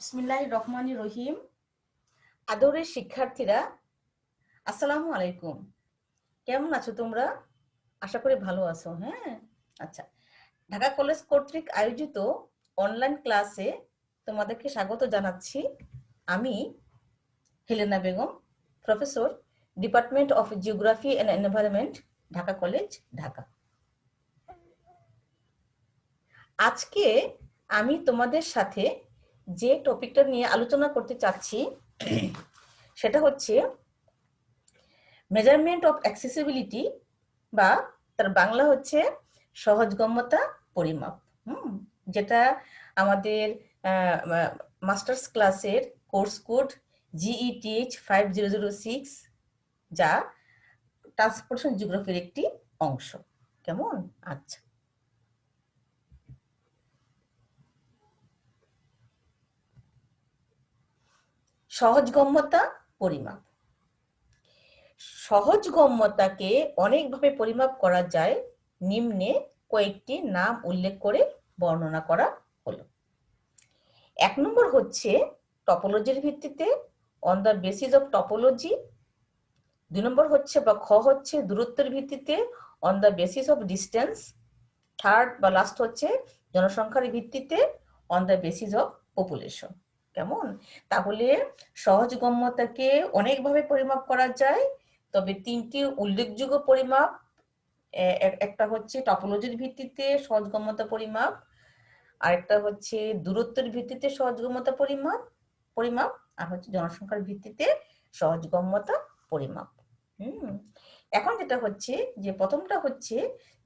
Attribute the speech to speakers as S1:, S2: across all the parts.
S1: বিসমিল্লাহির রহমানির রহিম। আদরের শিক্ষার্থীরা, আসসালামু আলাইকুম। কেমন আছো তোমরা? আশা করি ভালো আছো। হ্যাঁ, আচ্ছা। ঢাকা কলেজ কর্তৃক আয়োজিত অনলাইন ক্লাসে তোমাদেরকে স্বাগত জানাচ্ছি। আমি Helena Begum, professor, department of geography and environment, Dhaka college, Dhaka. আজকে আমি তোমাদের সাথে যে টপিকটা নিয়ে আলোচনা করতে চাচ্ছি সেটা হচ্ছে মেজারমেন্ট অফ অ্যাক্সেসিবিলিটি, বা তার বাংলা হচ্ছে সহজগম্যতা পরিমাপ। যেটা আমাদের মাস্টার্স ক্লাসের কোর্স কোড GETH 5006, যা ট্রান্সপোর্টেশন জিওগ্রাফির একটি অংশ। কেমন? আচ্ছা, সহজগম্যতা পরিমাপ। সহজগম্যতাকে অনেকভাবে পরিমাপ করা যায়, নিম্নে কয়েকটি নাম উল্লেখ করে বর্ণনা করা হলো। 1 নম্বর হচ্ছে টপোলজির ভিত্তিতে, on the basis of topology. 2 নম্বর হচ্ছে বা খ হচ্ছে দূরত্বের ভিত্তিতে, on the basis of distance. 3rd বা লাস্ট হচ্ছে জনসংখ্যার ভিত্তিতে, on the basis of population. কেমন? তাহলে সহজগম্যতাকে অনেকভাবে পরিমাপ করা যায়, তবে 3টি উল্লেখযোগ্য পরিমাপ, একটা হচ্ছে টপোলজির ভিত্তিতে সহজগম্যতা পরিমাপ, আরেকটা হচ্ছে দূরত্বের ভিত্তিতে সহজগম্যতা পরিমাপ আর হচ্ছে জনসংখ্যার ভিত্তিতে সহজগম্যতা পরিমাপ। এখন যেটা হচ্ছে যে প্রথমটা হচ্ছে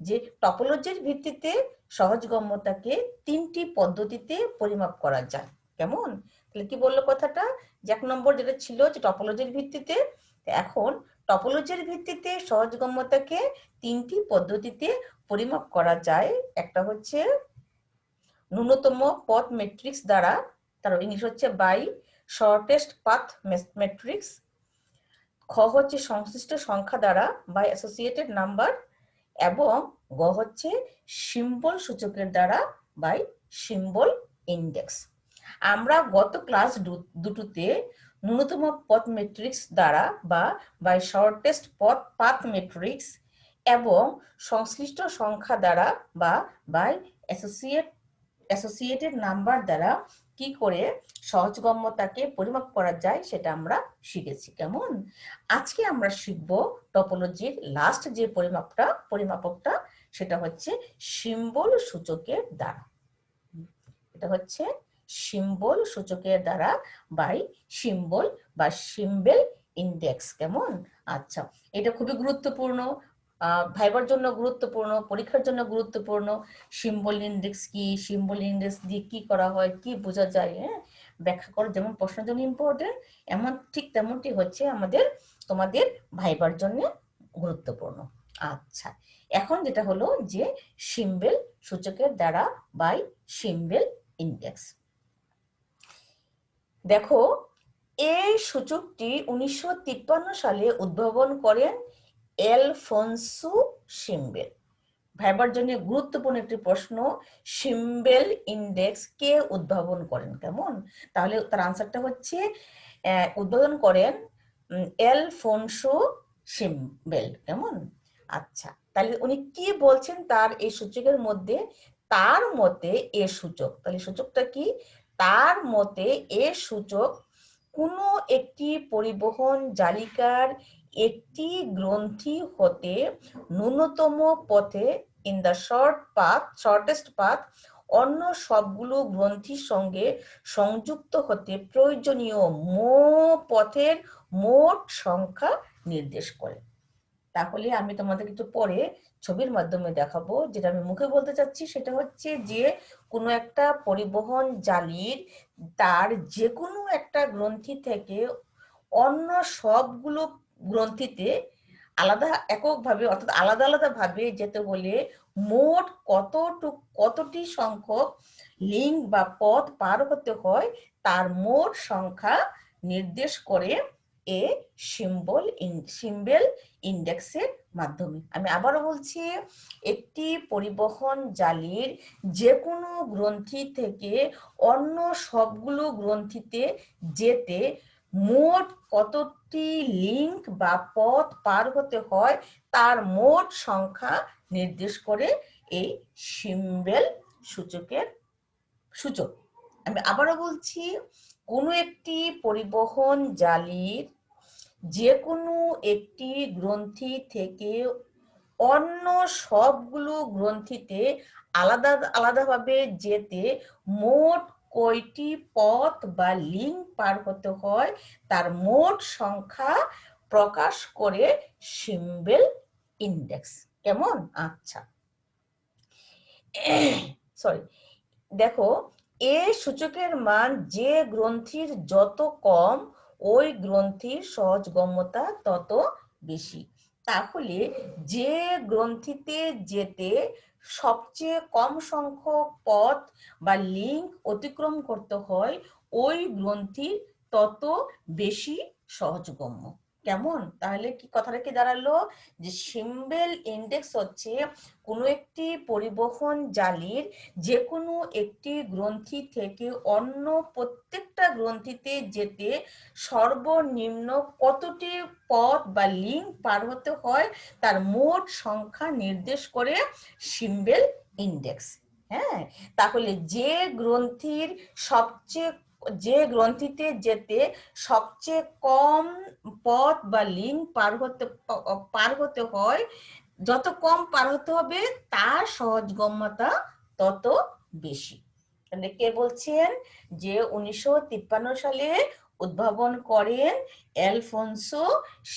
S1: যে টপোলজির ভিত্তিতে সহজগম্যতাকে 3টি পদ্ধতিতে পরিমাপ করা যায়। কেমন? তাহলে কি বললো কথাটা, যে 1 নম্বর যেটা ছিল যে টপোলজির ভিত্তিতে, এখন টপোলজির ভিত্তিতে সহজগম্যতাকে 3টি পদ্ধতিতে পরিমাপ করা যায়। একটা হচ্ছে ন্যূনতম পথ ম্যাট্রিক্স দ্বারা, তার ইংলিশ হচ্ছে বাই শর্টেস্ট পাথ ম্যাট্রিক্স। খ হচ্ছে সংশ্লিষ্ট সংখ্যা দ্বারা বাই অ্যাসোসিয়েটেড নাম্বার, এবং গ হচ্ছে সিম্বল সূচকের দ্বারা বাই সিম্বল ইন্ডেক্স। আমরা গত ক্লাস দুটোতে ন্যূনতম পথ ম্যাট্রিক্স দ্বারা বা বাই শর্টেস্ট পাথ ম্যাট্রিক্স এবং সংশ্লিষ্ট সংখ্যা দ্বারা বা বাই অ্যাসোসিয়েটেড নাম্বার দ্বারা কি করে সহজগম্যতাকে পরিমাপ করা যায় সেটা আমরা শিখেছি। কেমন? আজকে আমরা শিখব টপোলজির লাস্ট যে পরিমাপকটা, সেটা হচ্ছে সিম্বল সূচকের দ্বারা। এটা হচ্ছে সিম্বল সূচকের দ্বারা বাই সিম্বল বা সিম্বল ইন্ডেক্স। কেমন? আচ্ছা, এটা খুবই গুরুত্বপূর্ণ, ভাইবার জন্য গুরুত্বপূর্ণ, পরীক্ষার জন্য গুরুত্বপূর্ণ। সিম্বল ইন্ডেক্স কি, সিম্বল ইন্ডেক্স দিয়ে কি করা হয়, কি বোঝা যায়, ব্যাখ্যা করা যেমন প্রশ্নের জন্য ইম্পর্টেন্ট, এমন ঠিক তেমনটি হচ্ছে তোমাদের ভাইবার জন্য গুরুত্বপূর্ণ। আচ্ছা, এখন যেটা হলো যে সিম্বল সূচকের দ্বারা বাই সিম্বল ইন্ডেক্স। দেখো, এই সূচকটি 1953 সালে উদ্ভাবন করেন এলফোনসো সিম্বেল। ভাইবার জন্য গুরুত্বপূর্ণ একটি প্রশ্ন, সিম্বল ইন্ডেক্স কে উদ্ভাবন করেন? কেমন? তাহলে তার আনসারটা হচ্ছে উদ্ভাবন করেন এলফোনসো সিম্বেল। কেমন? আচ্ছা, তাহলে উনি কি বলছেন তার এই সূচকের মধ্যে? তার মতে এ সূচক, তাহলে সূচকটা কি? তার মতে এ সূচক কোনো একটি পরিবহন জালিকার একটি গ্রন্থি হতে ন্যূনতম পথে ইন দ্য শর্টেস্ট পাথ অন্য সবগুলো গ্রন্থির সঙ্গে সংযুক্ত হতে প্রয়োজনীয় পথের মোট সংখ্যা নির্দেশ করে। তাহলে আমি তোমাদের একটু পরে ছবির মাধ্যমে দেখাবো। যেটা আমি মুখে বলতে চাচ্ছি সেটা হচ্ছে যে কোনো একটা পরিবহন জালির তার যে কোনো একটা গ্রন্থি থেকে অন্য সবগুলো গ্রন্থিতে আলাদা এককভাবে অর্থাৎ আলাদা আলাদা ভাবে যেতে হলে মোট কতটি সংখ্যক লিঙ্ক বা পথ পার হতে হয় তার মোট সংখ্যা নির্দেশ করে এ সিম্বল ইন্ডেক্সের মাধ্যমে। আমি আবারও বলছি, একটি পরিবহন জালির যে কোনো গ্রন্থি থেকে অন্য সবগুলো গ্রন্থিতে যেতে মোট কতটি লিঙ্ক বা পথ পার হতে হয় তার মোট সংখ্যা নির্দেশ করে এই সিম্বল সূচক। আমি আবারও বলছি, কোনো একটি পরিবহন জালির যে কোনো একটি গ্রন্থি থেকে অন্য সবগুলো গ্রন্থিতে আলাদা আলাদাভাবে যেতে মোট কয়টি পথ বা লিঙ্ক পার হতে হয় তার মোট সংখ্যা প্রকাশ করে সিম্বল ইন্ডেক্স। কেমন? আচ্ছা, সরি, দেখো, এ সূচকের মান যে গ্রন্থির যত কম ওই গ্রন্থির সহজগম্যতা তত বেশি। তাহলে যে গ্রন্থিতে যেতে সবচেয়ে কম সংখ্যক পথ বা লিঙ্ক অতিক্রম করতে হয় ওই গ্রন্থির তত বেশি সহজগম্য। কেমন? তাহলে কি কথাটা কি দাঁড়ালো, যে সিম্বল ইন্ডেক্স হচ্ছে কোনো একটি পরিবহন জালির যে কোনো একটি গ্রন্থি থেকে অন্য প্রত্যেকটা গ্রন্থিতে যেতে সর্বনিম্ন কতটি পথ বা লিঙ্ক পার হতে হয় তার মোট সংখ্যা নির্দেশ করে সিম্বল ইন্ডেক্স। হ্যাঁ, তাহলে যে গ্রন্থিতে যেতে সবচেয়ে কম পথ বা লিঙ্ক পার হতে হয়, যত কম পার হতে হবে তার সহজগম্যতা তত বেশি। তাহলে কে বলছেন? যে 1953 সালে উদ্ভাবন করেন অ্যালফোন্সো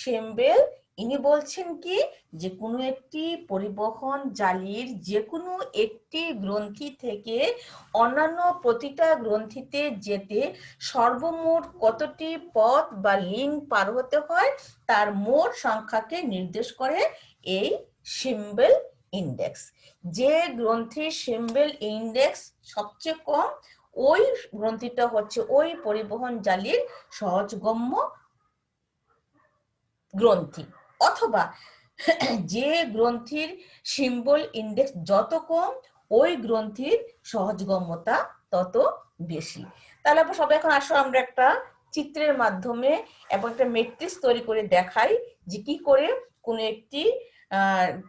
S1: সেম্বেল। ইনি বলছেন কি, যে কোনো একটি পরিবহন জালির যে কোনো একটি গ্রন্থি থেকে অন্যান্য প্রতিটা গ্রন্থিতে যেতে সর্বমোট কতটি পথ বা লিঙ্ক পার হতে হয় তার মোট সংখ্যাকে নির্দেশ করে এই সিম্বল ইন্ডেক্স। যে গ্রন্থির সিম্বল ইন্ডেক্স সবচেয়ে কম ওই গ্রন্থিটা হচ্ছে ওই পরিবহন জালির সহজগম্য গ্রন্থি। অথবা যে গ্রন্থির সিম্বল ইন্ডেক্স যত কম ওই গ্রন্থির সহজগম্যতা তত বেশি। তাহলে সবাই এখন আসো আমরা একটা চিত্রের মাধ্যমে এবং একটা ম্যাট্রিক্স তৈরি করে দেখাই যে কি করে কোনো একটি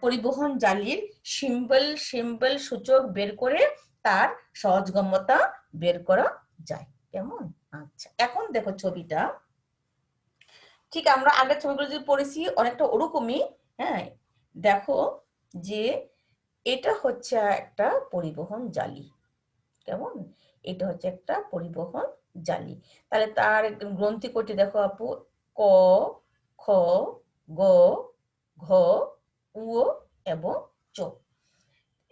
S1: পরিবহন জালির সিম্বল সূচক বের করে তার সহজগম্যতা বের করা যায়। কেমন? আচ্ছা, এখন দেখো ছবিটা, ঠিক আমরা আগের ছবিগুলো যদি পড়েছি অনেকটা ওরকমই। হ্যাঁ, দেখো যে এটা হচ্ছে একটা পরিবহন জালি। কেমন? এটা হচ্ছে একটা পরিবহন জালি। তাহলে তার গ্রন্থি কয়টি দেখো আপু? ক, খ, গ, ঘ, উ এবং চ।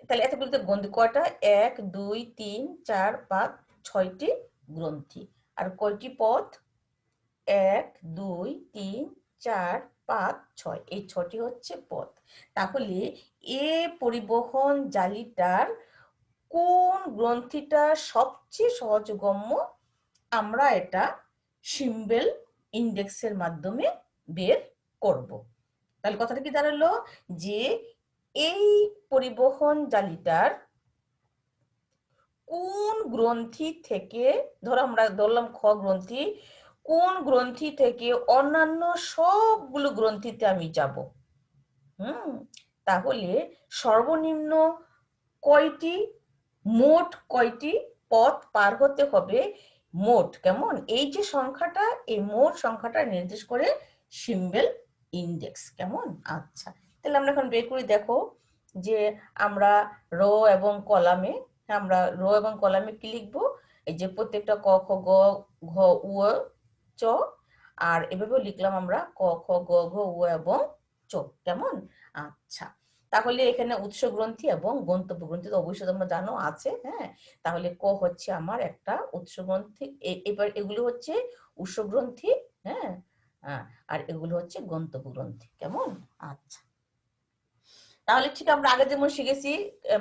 S1: তাহলে এতগুলোতে গ্রন্থি কয়টা? 1 2 3 4 5 6টি গ্রন্থি। আর কয়টি পথ? 1 2 3 4 5 6, এই 6টি হচ্ছে পথ। তাহলে এ পরিবহন জালিটার কোন গ্রন্থিটা সবচেয়ে সহজগম্য আমরা এটা সিম্বল ইন্ডেক্সের মাধ্যমে বের করব। তাহলে কথাটা কি দাঁড়ালো, যে এই পরিবহন জালিটার কোন গ্রন্থি থেকে, ধরো আমরা ধরলাম খ গ্রন্থি, কোন গ্রন্থি থেকে অন্যান্য সবগুলো গ্রন্থিতে আমি যাব। তাহলে সর্বনিম্ন মোট কয়টি পথ পার হতে হবে, মোট। কেমন? এই যে সংখ্যাটা, এই মোট সংখ্যাটা নির্দেশ করে সিম্বল ইন্ডেক্স। কেমন? আচ্ছা, তাহলে আমরা এখন বের করি। দেখো যে আমরা রো এবং কলামে কি লিখবো? এই যে প্রত্যেকটা ক খ গ ঘ উ চ, আর এভাবেও লিখলাম আমরা ক খ গ ঘ উ এবং চ। কেমন? আচ্ছা, তাহলে এখানে উৎস গ্রন্থি এবং গন্তব্য গ্রন্থি তো অবশ্যই তোমরা জানো আছে। হ্যাঁ, তাহলে ক হচ্ছে আমার একটা উৎস গ্রন্থি, এবার এগুলো হচ্ছে উৎস গ্রন্থি। হ্যাঁ, আর এগুলো হচ্ছে গন্তব্য গ্রন্থি। কেমন? আচ্ছা, তাহলে ঠিক আমরা আগে যেমন শিখেছি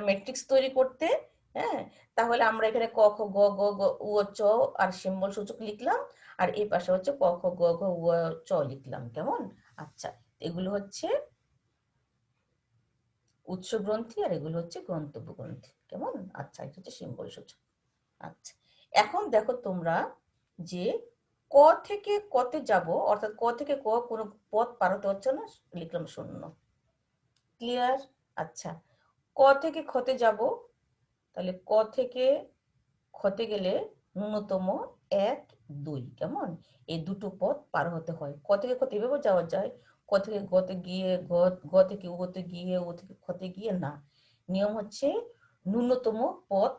S1: ম্যাট্রিক্স তৈরি করতে, হ্যাঁ, তাহলে আমরা এখানে ক খ গ গ গ উ চ আর সিম্বল সূচক লিখলাম, আর এই পাশে হচ্ছে ক খ গ ঘ উ চ লিখলাম। কেমন? আচ্ছা, এগুলো হচ্ছে উৎস গ্রন্থি আর এগুলো হচ্ছে গন্তব্য গ্রন্থি। কেমন? আচ্ছা, এটা হচ্ছে সিম্বল সূচক। আচ্ছা, এখন দেখো তোমরা যে ক থেকে কতে যাব, অর্থাৎ ক থেকে ক কোনো পথ পার হতে হচ্ছে না, লিখলাম 0। ক্লিয়ার? আচ্ছা, ক থেকে খতে যাব, তাহলে ক থেকে খতে গেলে ন্যূনতম 1 2। কেমন? এই দুটো পথ পার হতে হয়। ক থেকে খতে এভাবে যাওয়া যায়, ক থেকে গতে গিয়ে গ থেকে উতে গিয়ে ও থেকে খতে গিয়ে না। নিয়ম হচ্ছে ন্যূনতম পথ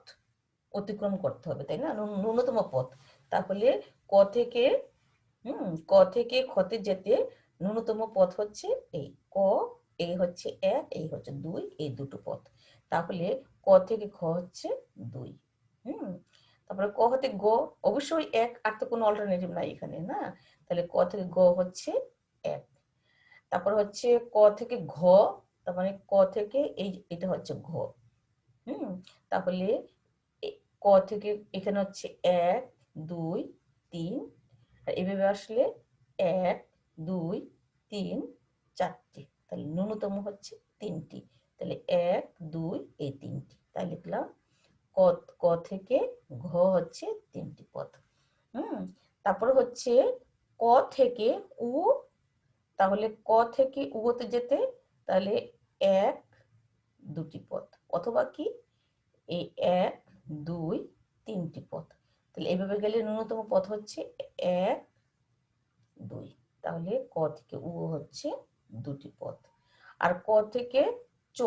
S1: অতিক্রম করতে হবে, তাই না? ন্যূনতম পথ। তাহলে ক থেকে ক থেকে খতে যেতে ন্যূনতম পথ হচ্ছে এই ক, এই হচ্ছে 1, এই হচ্ছে 2, এই দুটো পথ। তাহলে ক থেকে খ হচ্ছে 2। তারপরে ক হতে গ, অবশ্যই 1, আর তো কোনো অল্টারনেটিভ নাই এখানে, না? তাহলে ক থেকে গ হচ্ছে 1। তারপর হচ্ছে ক থেকে ঘ, তার মানে ক থেকে এটা হচ্ছে ঘ। তাহলে ক থেকে এখানে হচ্ছে 1 2 3, আর এভাবে আসলে 1 2 3 4টি, তাহলে ন্যূনতম হচ্ছে 3টি। তাহলে 1 2 এই 3টি, তাই লিখলাম ক থেকে ঘ হচ্ছে 3টি পথ। তারপর হচ্ছে ক থেকে উ, তাহলে ক থেকে উতে যেতে তাহলে 1 2টি পথ, অথবা কি এই 1 2 3টি পথ। তাহলে এভাবে গেলে ন্যূনতম পথ হচ্ছে 1 2। তাহলে ক থেকে উ হচ্ছে 2টি পথ। আর ক থেকে চ,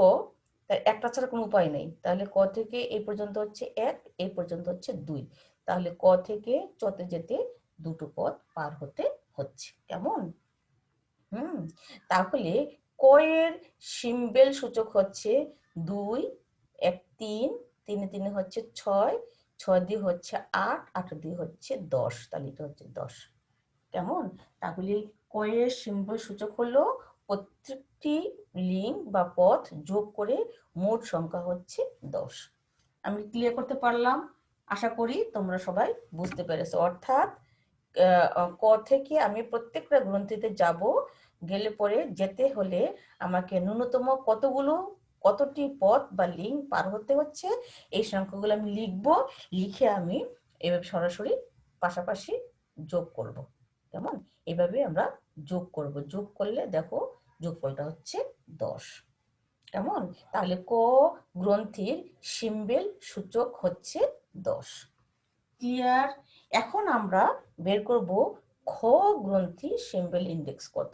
S1: একটা ছাড়া কোনো উপায় নেই। তাহলে ক থেকে এই পর্যন্ত হচ্ছে 1, এই পর্যন্ত হচ্ছে 2। তাহলে ক থেকে চতে যেতে দুটো পথ পার হতে হচ্ছে। কেমন? তাহলে ক এর সিম্বল সূচক হচ্ছে 2, 1 3, 3 3 হচ্ছে 6, 6 দিয়ে হচ্ছে 8, 8 দিয়ে হচ্ছে 10। তাহলে এটা হচ্ছে 10। কেমন? তাহলে ক এর সিম্বল সূচক হলো প্রত্যেকটি লিঙ্ক বা পথ যোগ করে মোট সংখ্যা হচ্ছে 10। আমি ক্লিয়ার করতে পারলাম? আশা করি তোমরা সবাই বুঝতে পেরেছো। অর্থাৎ ক থেকে আমি প্রত্যেকটা গ্রন্থিতে যাব, গেলে পরে যেতে হলে আমাকে ন্যূনতম কতটি পথ বা লিঙ্ক পার হতে হচ্ছে, এই সংখ্যাগুলো আমি লিখবো। লিখে আমি এভাবে সরাসরি পাশাপাশি যোগ করব। কেমন? এভাবে আমরা যোগ করব। যোগ করলে দেখো যোগফলটা হচ্ছে 10। কেমন? তাহলে ক গ্রন্থির সিম্বল সূচক হচ্ছে 10। ক্লিয়ার? এখন আমরা বের করব খ গ্রন্থি সিম্বল ইন্ডেক্স কত।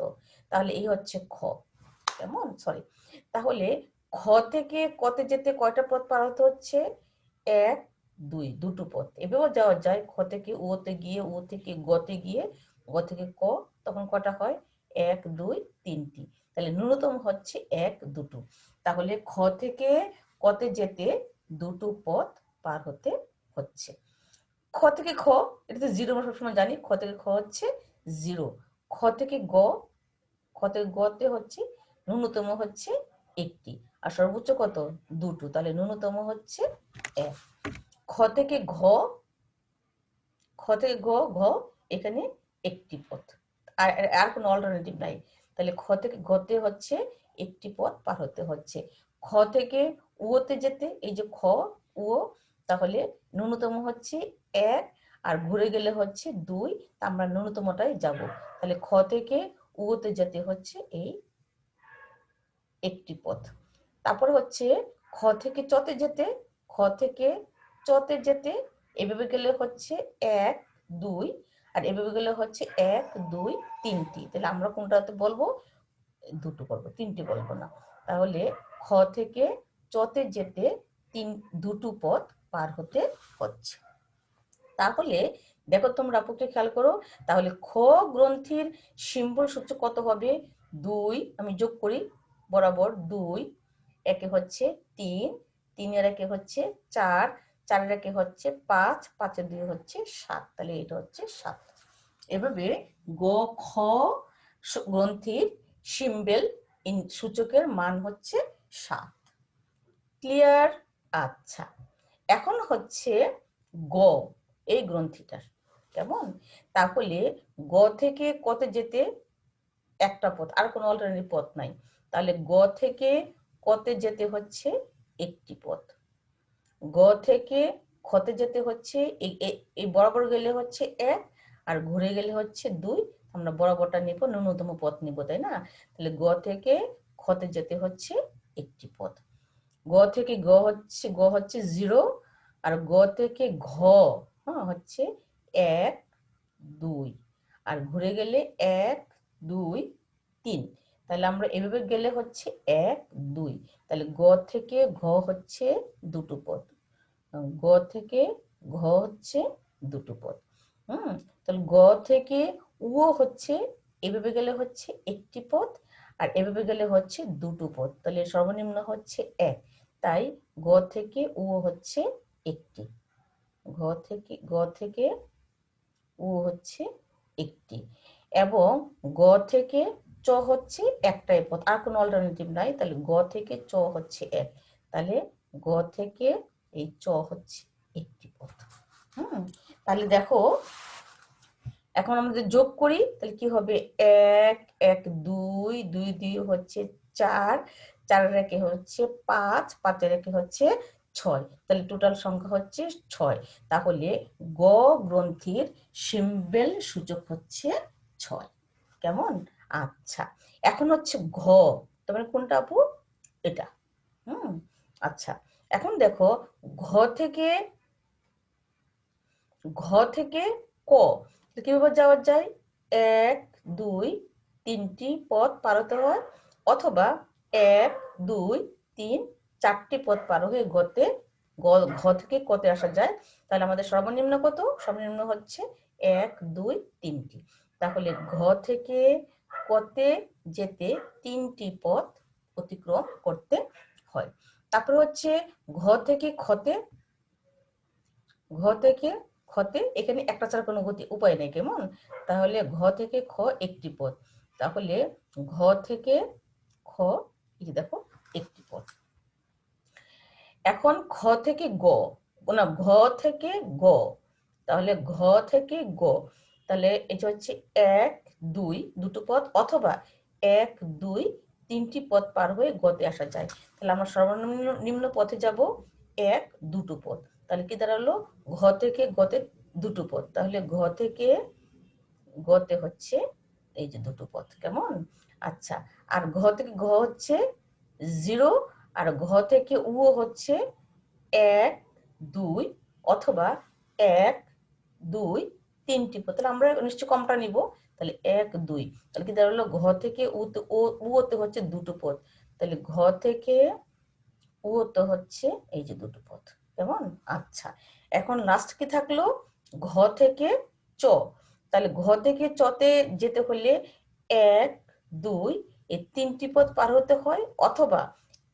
S1: তাহলে এই হচ্ছে খ। কেমন? সরি। তাহলে খ থেকে কতে যেতে কয়টা পথ পার হতে হচ্ছে? 1 2, দুটো পথ। এভাবেও যাওয়া যায়, খ থেকে তে গিয়ে, ও থেকে গতে গিয়ে, গ থেকে ক, তখন কটা হয়? 1 2 3টি। তাহলে ন্যূনতম হচ্ছে 1 2। তাহলে খ থেকে কতে যেতে দুটো পথ পার হতে হচ্ছে। খ থেকে খ, এটা তো 0 আমরা সবসময় জানি। খ থেকে খ হচ্ছে 0। খ থেকে গ, খ থেকে গতে হচ্ছে ন্যূনতম হচ্ছে 1টি, আর সর্বোচ্চ কত? 2টো। তাহলে ন্যূনতম হচ্ছে 1। খ থেকে ঘ, খ থেকে ঘ, এখানে 1টি পথ, আর আর কোনো অল্টারনেটিভ নাই। তাহলে খ থেকে ঘতে হচ্ছে 1টি পথ পার হতে হচ্ছে। খ থেকে উতে যেতে, এই যে খ উ, তাহলে ন্যূনতম হচ্ছে 1, আর ঘুরে গেলে হচ্ছে 2, আমরা ন্যূনতমটাই যাব। তাহলে খ থেকে উতে যেতে হচ্ছে এই 1টি পথ। তারপরে হচ্ছে খ থেকে চতে যেতে, খ থেকে চতে যেতে এভাবে গেলে হচ্ছে 1 2, আর এভাবে গেলে হচ্ছে 1 2 3টি। তাহলে আমরা কোনটাতে বলবো? দুটো বলবো, 3টি বলবো না। তাহলে খ থেকে চতে যেতে দুটো পথ পার হতে হচ্ছে। তাহলে দেখো তোমরা আপুকে খেয়াল করো, তাহলে খ গ্রন্থির সিম্বল সূচক কত হবে? 2, আমি যোগ করি বরাবর, 2 একে হচ্ছে 3, 3 এর একে হচ্ছে 4, 4 এর একে হচ্ছে 5, 5 এর 2 হচ্ছে 7। তাহলে এটা হচ্ছে 7। এভাবে গ খ গ্রন্থির সিম্বল সূচকের মান হচ্ছে 7। ক্লিয়ার? আচ্ছা, এখন হচ্ছে গ এই গ্রন্থিটার, কেমন? তাহলে গ থেকে কতে যেতে একটা পথ, আর কোনো অল্টারনেটিভ পথ নাই। তাহলে গ থেকে কতে যেতে হচ্ছে একটি পথ, গ থেকে খতে যেতে হচ্ছে এই বরাবর গেলে হচ্ছে 1 আর ঘুরে গেলে হচ্ছে 2। আমরা বরাবরটা নিব, ন্যূনতম পথ নিব, তাই না? তাহলে গ থেকে খতে যেতে হচ্ছে একটি পথ, গ থেকে গ হচ্ছে 0 আর গ থেকে ঘ হচ্ছে 1 2 আর ঘুরে গেলে 1 2 3। তাহলে আমরা এভাবে গেলে হচ্ছে 1 2। তাহলে গ থেকে ঘ হচ্ছে দুটো পথ, গ থেকে ঘ হচ্ছে দুটো পথ। তাহলে গ থেকে উ হচ্ছে এভাবে গেলে হচ্ছে একটি পথ আর এভাবে গেলে হচ্ছে দুটো পথ, তাহলে সর্বনিম্ন হচ্ছে 1। তাই গ থেকে উ হচ্ছে একটি, গ থেকে উ হচ্ছে একটি, এবং গ থেকে চ হচ্ছে একটাই পথ, আর কোনো অল্টারনেটিভ নাই। তাহলে গ থেকে চ হচ্ছে 1, তাহলে গ থেকে এই চ হচ্ছে একটি পথ। তাহলে দেখো এখন আমাদের যোগ করি, তাহলে কি হবে 1 1 2 2 2 হচ্ছে 4, 4 এর একে হচ্ছে 5, 5 এর একে হচ্ছে 6, তাহলে টোটাল সংখ্যা হচ্ছে 6। তাহলে গ গ্রন্থির সিম্বল সূচক হচ্ছে 6, কেমন? আচ্ছা, এখন হচ্ছে ঘ, তার মানে কোনটা আপু? এটা। আচ্ছা, এখন দেখো ঘ থেকে ক কিভাবে যাওয়া যায়? 1 2 3টি পথ পার হতে হয়, অথবা 1 2 3 4টি পথ পার হয়ে ঘ থেকে কতে আসা যায়। তাহলে আমাদের সর্বনিম্ন কত? সর্বনিম্ন হচ্ছে 1 2 3টি। তাহলে ঘ থেকে কতে যেতে 3টি পথ অতিক্রম করতে হয়। তারপরে হচ্ছে ঘ থেকে খতে এখানে একটা ছাড়া কোনো উপায় নেই, কেমন? তাহলে ঘ থেকে খ একটি পথ, তাহলে ঘ থেকে খ এই দেখো একটি পথ। এখন খ থেকে গ, না ঘ থেকে গ, তাহলে ঘ থেকে গ, তাহলে এটা হচ্ছে 1 2 দুটো পথ, অথবা 1 2 3টি পথ পার হয়ে গতে আসা যায়। তাহলে আমরা সর্বনিম্ন পথে যাব 1 দুটো পথ, তাহলে কি দাঁড়ালো? ঘ থেকে গতে দুটো পথ, তাহলে ঘ থেকে গতে হচ্ছে এই যে দুটো পথ, কেমন? আচ্ছা, আর ঘ থেকে ঘ হচ্ছে 0 আর ঘ থেকে উ হচ্ছে 1 2 অথবা 1 2 3টি পথ। তাহলে আমরা নিশ্চয় কমটা নিব, তাহলে 1 2, তাহলে কি দাঁড়ালো? ঘ থেকে উতে হচ্ছে দুটো পথ, তাহলে ঘ থেকে উতে হচ্ছে এই যে দুটো পথ, কেমন? আচ্ছা, এখন লাস্ট কি থাকলো? ঘ থেকে চ, তাহলে ঘ থেকে চতে যেতে হলে 1 2 এই 3টি পথ পার হতে হয়, অথবা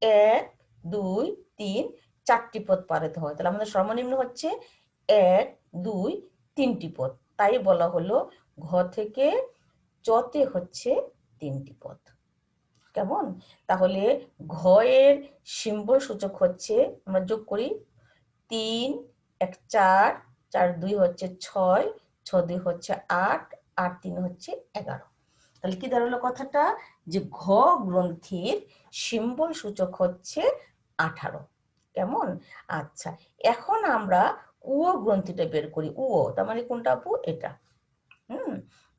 S1: 1 2 3 4টি পথ পার হতে হয়। তাহলে আমাদের সর্বনিম্ন হচ্ছে 1 2 3টি পথ, তাই বলা হলো ঘ থেকে চতে হচ্ছে 3টি পথ, কেমন? তাহলে ঘ এর সিম্বল সূচক হচ্ছে, আমরা যোগ করি, 3 1 4 4 2 হচ্ছে 6 6 2 হচ্ছে 8 8 3 হচ্ছে 11। তাহলে কি দাঁড়ালো কথাটা? যে ঘ গ্রন্থির সিম্বল সূচক হচ্ছে 18, কেমন? আচ্ছা, এখন আমরা উ গ্রন্থিটা বের করি। উ তার মানে কোনটা আপু? এটা।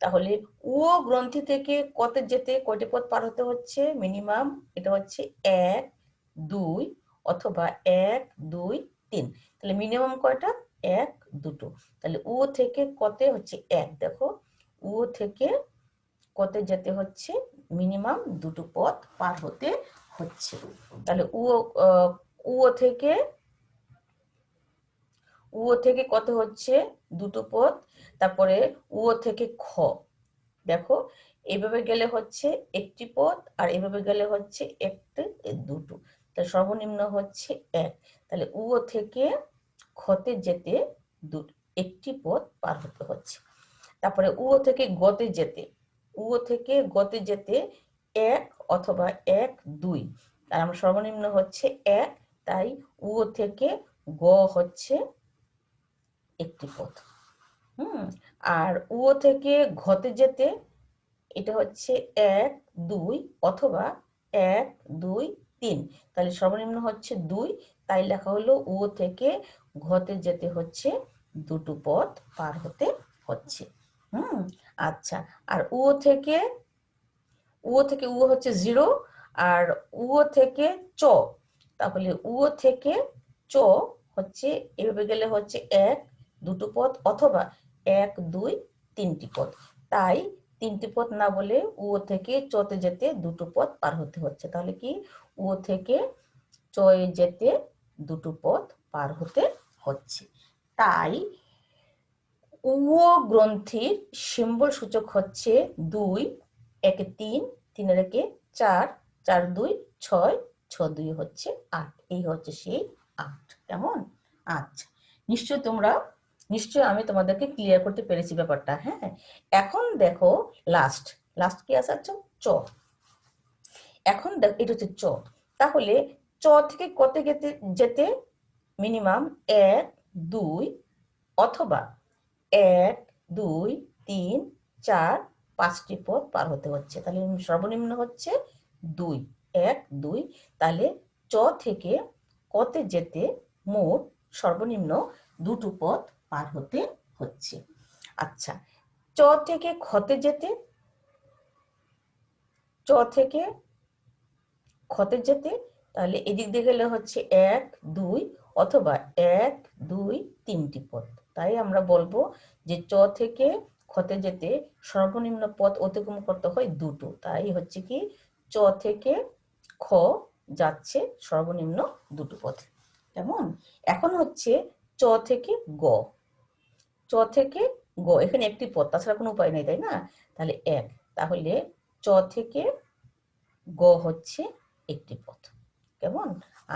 S1: তাহলে উ গ্রন্থি থেকে কতে যেতে কয়টি পথ পার হতে হচ্ছে? মিনিমাম এটা হচ্ছে 1 2 অথবা 1 2 3, তাহলে মিনিমাম কয়টা? 1 দুটো। তাহলে উ থেকে কতে হচ্ছে 1, দেখো উ থেকে কতে যেতে হচ্ছে মিনিমাম দুটো পথ পার হতে হচ্ছে। তাহলে উ থেকে কত হচ্ছে? দুটো পথ। তারপরে উ থেকে খ, দেখো এইভাবে গেলে হচ্ছে একটি পথ আর এভাবে গেলে হচ্ছে দুটো, তাহলে সর্বনিম্ন হচ্ছে 1। তাহলে উ থেকে খতে যেতে একটি পথ পার হতে হচ্ছে। তারপরে উ থেকে গতে যেতে 1 অথবা 1 2, তার আমরা সর্বনিম্ন হচ্ছে 1, তাই উ থেকে গ হচ্ছে একটি পদ। আর উ থেকে ঘতে যেতে এটা হচ্ছে 1 2 অথবা 1 2 3, তাহলে সর্বনিম্ন হচ্ছে 2, তাই লেখা হলো উ থেকে ঘতে যেতে হচ্ছে দুটো পথ পার হতে হচ্ছে। আচ্ছা, আর উ থেকে উ হচ্ছে 0, আর উ থেকে চ, তাহলে উ থেকে চ হচ্ছে এভাবে গেলে হচ্ছে 1 দুটো পথ অথবা 1 2 3টি পথ, তাই 3টি পথ না বলে উ থেকে চতে যেতে দুটো পথ পার হতে হচ্ছে। তাহলে কি উ থেকে চয়ে যেতে দুটো পথ পার হতে হচ্ছে। তাই উ গ্রন্থির সিম্বল সূচক হচ্ছে 2, 1 3, 3 1 4, 4 2 6, 6 2 হচ্ছে 8, এই হচ্ছে সেই 8। কেমন? আচ্ছা, নিশ্চয় আমি তোমাদেরকে ক্লিয়ার করতে পেরেছি ব্যাপারটা। হ্যাঁ, এখন দেখো লাস্ট কি আছে? আচ্ছা, চ। এখন দেখো এটা হচ্ছে চ, তাহলে চ থেকে কতে যেতে মিনিমাম 1 2 অথবা 1 2 3 4 5টি পথ পার হতে হচ্ছে। তাহলে সর্বনিম্ন হচ্ছে 2 1 2, তাহলে চ থেকে কতে যেতে মোট সর্বনিম্ন দুটো পথ পার হতে হচ্ছে। আচ্ছা, চ থেকে খতে যেতে তাহলে এদিক দিয়ে গেলে হচ্ছে 1 2 অথবা 1 2 3টি পথ, তাই আমরা বলবো যে চ থেকে খতে যেতে সর্বনিম্ন পথ অতিক্রম করতে হয় দুটো, তাই হচ্ছে কি চ থেকে খ যাচ্ছে সর্বনিম্ন দুটো পথ। কেমন? এখন হচ্ছে চ থেকে গ, এখানে একটি পথ, তাছাড়া কোনো উপায় নেই, তাই না? তাহলে 1, তাহলে চ থেকে গ হচ্ছে একটি পথ। কেমন?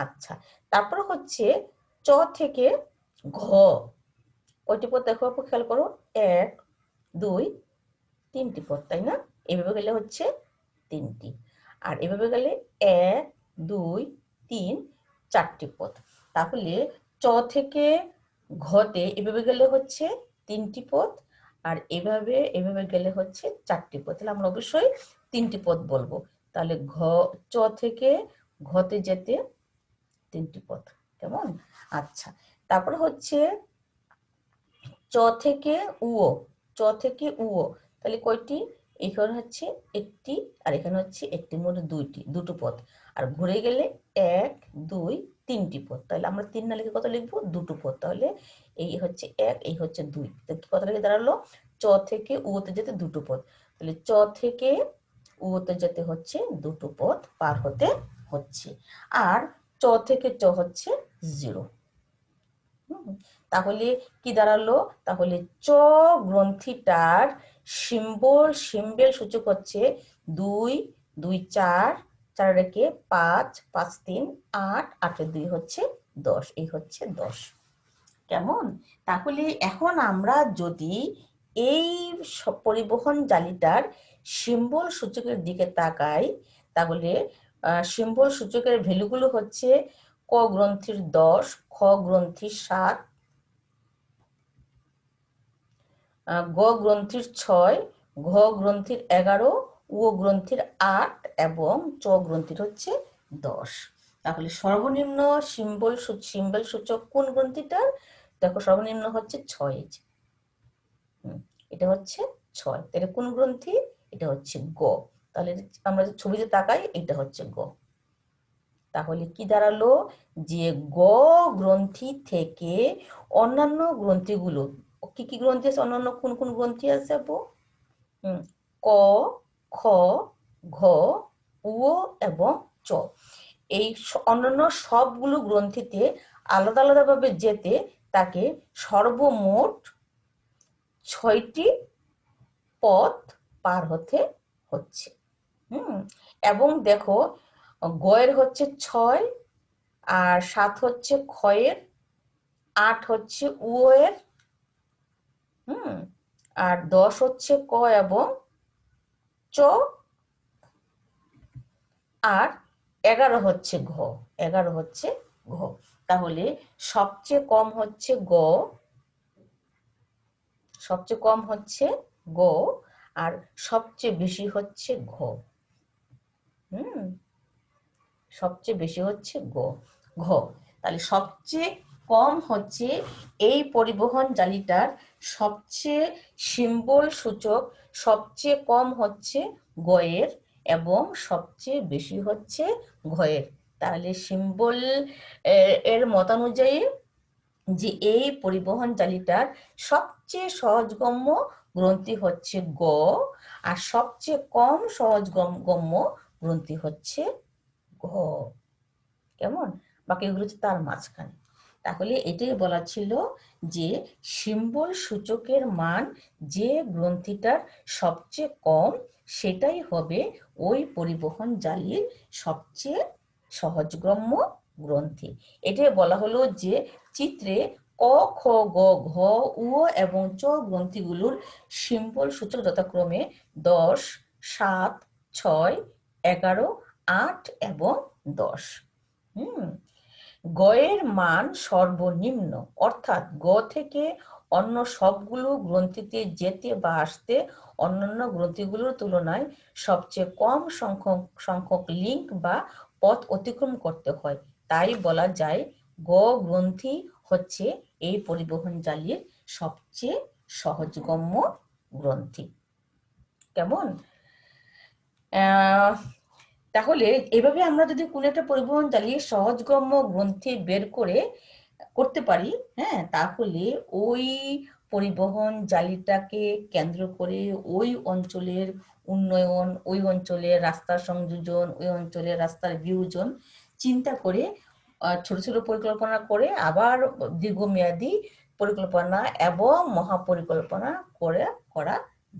S1: আচ্ছা, তারপর হচ্ছে চ থেকে ঘ, কয়টি পথ দেখো আপু, খেয়াল করো, 1 2 3টি পথ, তাই না? এভাবে গেলে হচ্ছে 3টি, আর এভাবে গেলে 1 2 3 4টি পথ। তাহলে চ থেকে ঘতে এভাবে গেলে হচ্ছে 3টি পথ, আর এভাবে গেলে হচ্ছে 4টি পথ। তাহলে আমরা অবশ্যই 3টি পথ বলবো। তাহলে চ থেকে ঘতে যেতে 3টি পথ। কেমন? আচ্ছা, তারপর হচ্ছে চ থেকে উও, তাহলে কয়টি? এখানে হচ্ছে একটি, আর এখানে হচ্ছে একটি, মোট দুটো পথ, আর ঘুরে গেলে 1 2 3টি পথ। তাহলে আমরা 3 না লিখে কত লিখবো? দুটো পথ। তাহলে এই হচ্ছে 1, এই হচ্ছে 2, কত লিখে দাঁড়ালো? চ থেকে উতে যেতে দুটো পথ, তাহলে চ থেকে উতে যেতে হচ্ছে দুটো পথ পার হতে হচ্ছে, আর চ থেকে চ হচ্ছে 0। তাহলে কি দাঁড়ালো? তাহলে চ গ্রন্থিটার সিম্বল সূচক হচ্ছে 2 2 4, 4 রেখে 5 5 3 8, 8 2 হচ্ছে 10, এই হচ্ছে 10। কেমন? তাহলে এখন আমরা যদি এই পরিবহন জালিটার সিম্বল সূচকের দিকে তাকাই, তাহলে সিম্বল সূচকের ভ্যালুগুলো হচ্ছে ক গ্রন্থির 10, খ গ্রন্থির 7, গ গ্রন্থির 6, ঘ গ্রন্থির 11, উ গ্রন্থির 8 এবং চ গ্রন্থির হচ্ছে 10। তাহলে সর্বনিম্ন সিম্বল সূচক কোন গ্রন্থিটার? দেখো সর্বনিম্ন হচ্ছে 6, এটা হচ্ছে 6, এটা কোন গ্রন্থি? এটা হচ্ছে গ। তাহলে আমরা যে ছবিতে তাকাই, এটা হচ্ছে গ। তাহলে কি দাঁড়ালো? যে গ গ্রন্থি থেকে অন্যান্য গ্রন্থিগুলো, কি কি গ্রন্থি আছে, অন্যান্য কোন কোন গ্রন্থি আছে আপু? ক খ ঘ উ এবং চ, এই অন্যান্য সবগুলো গ্রন্থিতে আলাদা আলাদা ভাবে যেতে তাকে সর্বমোট 6টি পথ পার হতে হচ্ছে। এবং দেখো গয়ের হচ্ছে 6, আর 7 হচ্ছে খয়ের, 8 হচ্ছে উয়ের, আর 10 হচ্ছে ক এবং চ, আর 11 হচ্ছে ঘ। তাহলে সবচেয়ে কম হচ্ছে গ, সবচেয়ে কম হচ্ছে গ, আর সবচেয়ে বেশি হচ্ছে ঘ। সবচেয়ে বেশি হচ্ছে ঘ। তাহলে সবচেয়ে কম হচ্ছে এই পরিবহন জালিটার সবচেয়ে সিম্বল সূচক সবচেয়ে কম হচ্ছে গয়ের এবং সবচেয়ে বেশি হচ্ছে ঘয়ের। তাহলে সিম্বল এর মতানুযায়ী যে এই পরিবহন জালিটার সবচেয়ে সহজগম্য গ্রন্থি হচ্ছে গ, আর সবচেয়ে কম সহজগম্য গ্রন্থি হচ্ছে ঘ। কেমন? বাকিগুলো হচ্ছে তার মাঝখানে। তাহলে এটাই বলা ছিল যে সিম্বল সূচকের মান যে গ্রন্থিটার সবচেয়ে কম সেটাই হবে ওই পরিবহন জালির সবচেয়ে সহজগম্য গ্রন্থি। এটাই বলা হলো যে চিত্রে ক, খ, গ, ঘ, উ এবং চ গ্রন্থিগুলোর সিম্বল সূচক যথাক্রমে 10, 7, 6, 11, 8 এবং 10। গয়ের মান সর্বনিম্ন, অর্থাৎ গ থেকে অন্য সবগুলো গ্রন্থিতে যেতে বা আসতে অন্যান্য গ্রন্থিগুলোর তুলনায় সবচেয়ে কম সংখ্যক লিঙ্ক বা পথ অতিক্রম করতে হয়। তাই বলা যায় গ গ্রন্থি হচ্ছে এই পরিবহন জালির সবচেয়ে সহজগম্য গ্রন্থি। কেমন? তাহলে এভাবে আমরা যদি কোনো একটা পরিবহন জালি সহজগম্য গ্রন্থি বের করতে পারি, তাহলে ওই পরিবহন জালিটাকে কেন্দ্র করে ওই অঞ্চলের উন্নয়ন, ওই অঞ্চলের রাস্তার সংযোজন, ওই অঞ্চলের রাস্তার বিয়োজন চিন্তা করে ছোট ছোট পরিকল্পনা করে আবার দীর্ঘমেয়াদী পরিকল্পনা এবং মহাপরিকল্পনা করা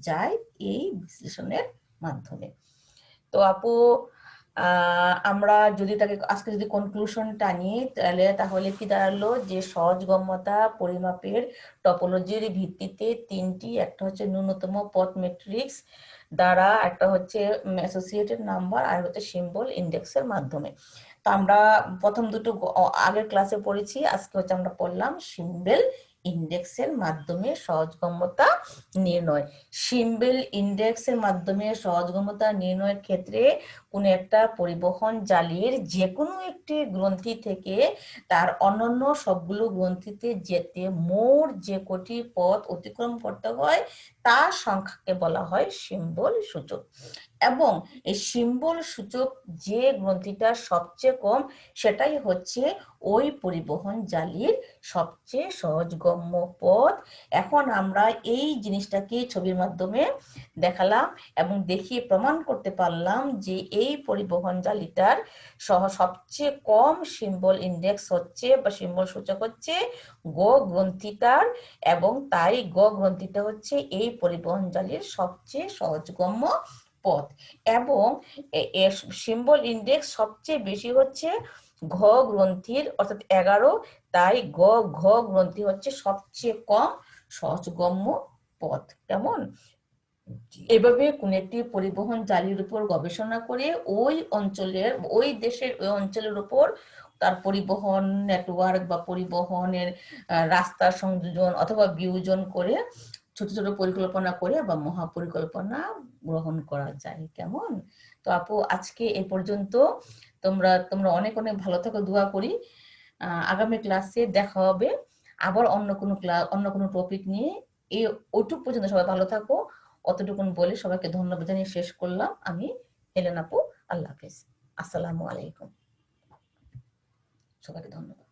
S1: যায় এই বিশ্লেষণের মাধ্যমে। তো আপু আমরা যদি তাকে আজকে যদি কনক্লুশন টানি তাহলে কি দাঁড়ালো যে সহজগম্যতা পরিমাপের টপোলজির ভিত্তিতে তিনটি, একটা হচ্ছে ন্যূনতম পথ ম্যাট্রিক্স দ্বারা, একটা হচ্ছে অ্যাসোসিয়েটেড নাম্বার, আর হচ্ছে সিম্বল ইন্ডেক্সের মাধ্যমে। তো আমরা প্রথম দুটো আগের ক্লাসে পড়েছি, আজকে হচ্ছে আমরা পড়লাম সিম্বল ইন্ডেক্সের মাধ্যমে সহজগম্যতা নির্ণয়। সিম্বল ইন্ডেক্সের মাধ্যমে সহজগম্যতা নির্ণয়ের ক্ষেত্রে কোন একটা পরিবহন জালির যে কোনো একটি গ্রন্থি থেকে তার অন্যান্য সবগুলো গ্রন্থিতে যেতে মোট যে কটি পথ অতিক্রম করতে হয় তার সংখ্যাকে বলা হয় সিম্বল সূচক। এবং এই সিম্বল সূচক যে গ্রন্থিটা সবচেয়ে কম সেটাই হচ্ছে ওই পরিবহন জালির সবচেয়ে সহজগম্য পথ। এখন আমরা এই জিনিসটাকে ছবির মাধ্যমে দেখালাম এবং দেখিয়ে প্রমাণ করতে পারলাম যে এই পরিবহন জালিটার সবচেয়ে কম সিম্বল ইন্ডেক্স হচ্ছে বা সিম্বল সূচক হচ্ছে গ গ্রন্থিটার, এবং তাই গ গ্রন্থিটা হচ্ছে এই পরিবহন জালির সবচেয়ে সহজগম্য পথ। এবং সিম্বল ইন্ডেক্স সবচেয়ে বেশি হচ্ছে ঘ গ্রন্থির, অর্থাৎ 11, তাই ঘ গ্রন্থি হচ্ছে সবচেয়ে কম সহজগম্য পথ। কেমন? এভাবে কোন একটি পরিবহন জালির উপর গবেষণা করে ওই অঞ্চলের, ওই দেশের, ওই অঞ্চলের উপর তার পরিবহন নেটওয়ার্ক বা পরিবহনের রাস্তা সংযোজন অথবা বিয়োজন করে ছোট ছোট পরিকল্পনা করে বা মহাপরিকল্পনা গ্রহণ করা যায়। কেমন? তো আপু আজকে এ পর্যন্ত। তোমরা অনেক অনেক ভালো থাকো, দোয়া করি। আগামী ক্লাসে দেখা হবে আবার অন্য কোনো টপিক নিয়ে। ওইটুকু পর্যন্ত সবাই ভালো থাকো, অতটুকুন বলে সবাইকে ধন্যবাদ জানিয়ে শেষ করলাম। আমি হেলেন আপু। আল্লাহ হাফেজ। আসসালামু আলাইকুম। সবাইকে ধন্যবাদ।